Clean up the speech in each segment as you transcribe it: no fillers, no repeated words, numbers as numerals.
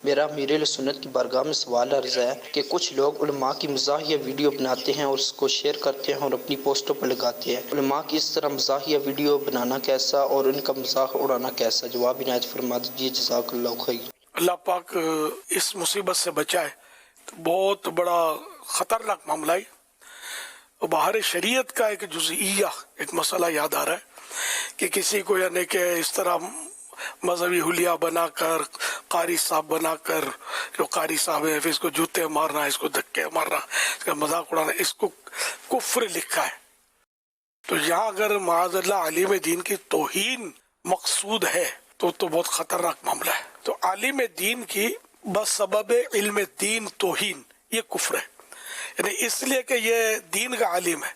میرا امیر سنت کی بارگاہ میں سوال عرض ہے کہ کچھ لوگ علماء کی مزاحیہ ویڈیو بناتے ہیں اور اس کو شیئر کرتے ہیں اور اپنی پوسٹوں پر لگاتے ہیں۔ علماء کی اس طرح مزاحیہ ویڈیو بنانا کیسا اور ان کا مذاق اڑانا کیسا؟ جواب عنایت فرما دیجیے، جزاک اللہ خیر۔ اللہ پاک اس مصیبت سے بچائے، بہت بڑا خطرناک معاملہ ہے۔ باہر شریعت کا ایک جزئیہ، ایک مسئلہ یاد آ رہا ہے کہ کسی کو یعنی کہ اس طرح مذہبی حلیہ بنا کر، قاری صاحب بنا کر، جو قاری صاحب ہے، پھر اس کو جوتے مارنا، اس کو دھکے مارنا، اس کا مذاق اڑانا، اس کو کفر لکھا ہے۔ تو یہاں اگر معاذ اللہ عالم دین کی توہین مقصود ہے تو بہت خطرناک معاملہ ہے۔ تو عالم دین کی بس سبب علم دین توہین، یہ کفر ہے، یعنی اس لیے کہ یہ دین کا عالم ہے،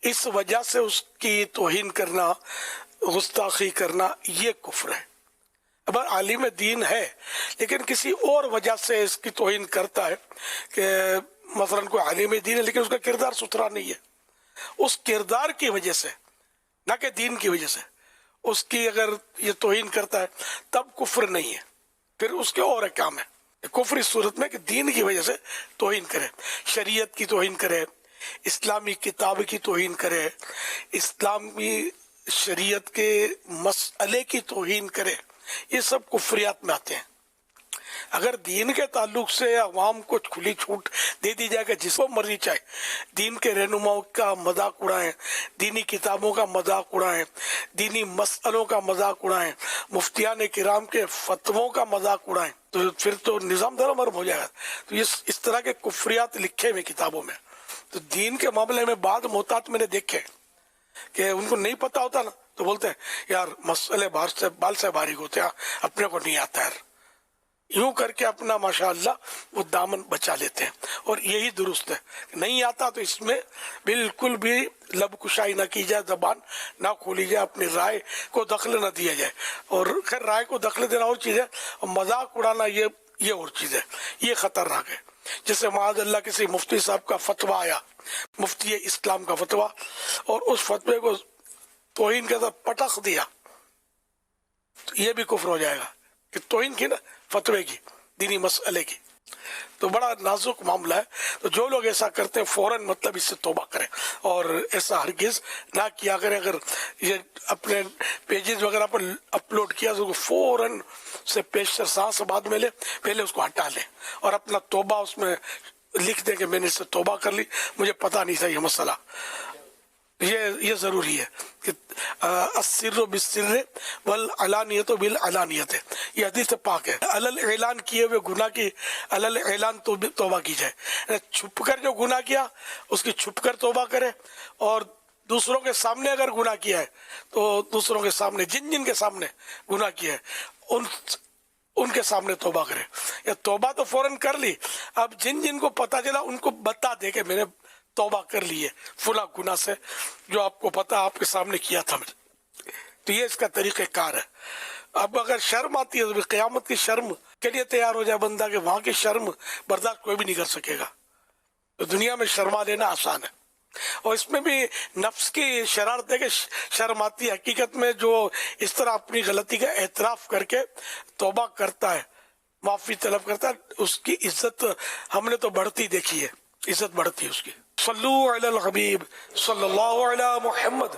اس وجہ سے اس کی توہین کرنا، گستاخی کرنا، یہ کفر ہے۔ اب عالم دین ہے لیکن کسی اور وجہ سے اس کی توہین کرتا ہے، کہ مثلا کوئی عالم دین ہے لیکن اس کا کردار ستھرا نہیں ہے، اس کردار کی وجہ سے، نہ کہ دین کی وجہ سے اس کی اگر یہ توہین کرتا ہے تب کفر نہیں ہے، پھر اس کے اور کام ہے۔ کفر اس صورت میں کہ دین کی وجہ سے توہین کرے، شریعت کی توہین کرے، اسلامی کتاب کی توہین کرے، اسلامی شریعت کے مسئلے کی توہین کرے، یہ سب کفریات میں آتے ہیں۔ اگر دین کے تعلق سے عوام کو کھلی چھوٹ دے دی جائے کہ جس کو مرضی چاہے دین کے رہنماؤں کا مذاق اڑائیں، دینی کتابوں کا مذاق اڑائیں، دینی مسئلوں کا مذاق اڑائیں، مفتیان کرام کے فتووں کا مذاق اڑائیں، تو پھر تو نظام درہمرم ہو جائے گا۔ تو اس طرح کے کفریات لکھے ہوئے کتابوں میں۔ تو دین کے معاملے میں بعض محتاط میں نے دیکھے کہ ان کو نہیں پتا ہوتا نا، تو بولتے ہیں یار مسئلے بال سے باریک ہوتے ہیں، اپنے کو نہیں آتا ہے، یوں کر کے اپنا ماشاءاللہ وہ دامن بچا لیتے ہیں، اور یہی درست ہے۔ نہیں آتا تو اس میں بالکل بھی لب کشائی نہ کی جائے، زبان نہ کھولی جائے، اپنی رائے کو دخل نہ دیا جائے۔ اور خیر رائے کو دخل دینا اور چیز ہے، اور مذاق اڑانا یہ اور چیز ہے، یہ خطرناک ہے۔ جیسے معاذ اللہ کسی مفتی صاحب کا فتویٰ آیا، مفتی اسلام کا فتویٰ، اور اس فتوے کو توہین کے ساتھ پٹخ دیا، تو یہ بھی کفر ہو جائے گا کہ توہین کی نا فتوے کی، دینی مسئلے کی۔ تو بڑا نازک معاملہ ہے۔ تو جو لوگ ایسا کرتے ہیں فوراً مطلب اس سے توبہ کریں، اور ایسا ہرگز نہ کیا کریں۔ اگر یہ اپنے پیجز وغیرہ پر اپلوڈ کیا تو فوراً سے پیشتر سانس بعد میں لے، پہلے اس کو ہٹا لیں، اور اپنا توبہ اس میں لکھ دیں کہ میں نے اس سے توبہ کر لی، مجھے پتہ نہیں تھا یہ مسئلہ۔ یہ ضروری ہے کہ السر بالسر والعلانیۃ بالعلانیۃ، یہ حدیث پاک ہے۔ علل اعلان کیے ہوئے گناہ کی علل اعلان توبہ کی جائے، چھپ کر جو گناہ کیا اس کی چھپ کر توبہ کرے، اور دوسروں کے سامنے اگر گناہ کیا ہے تو دوسروں کے سامنے، جن کے سامنے گناہ کیا ہے ان کے سامنے توبہ کرے۔ یا توبہ تو فوراً کر لی، اب جن کو پتہ چلا ان کو بتا دے کہ میں نے توبہ کر لی ہے فلاں گناہ سے، جو آپ کو پتا آپ کے سامنے کیا تھا۔ تو یہ اس کا طریقہ کار ہے۔ اب اگر شرم آتی ہے تو قیامت کی شرم کے لیے تیار ہو جائے بندہ، کہ وہاں کی شرم برداشت کوئی بھی نہیں کر سکے گا۔ تو دنیا میں شرما لینا آسان ہے، اور اس میں بھی نفس کی شرارت ہے کہ شرم آتی ہے۔ حقیقت میں جو اس طرح اپنی غلطی کا اعتراف کر کے توبہ کرتا ہے، معافی طلب کرتا ہے، اس کی عزت ہم نے تو بڑھتی دیکھی ہے، عزت بڑھتی ہے اس کی۔ صلو علی الحبیب صلی اللہ علی محمد۔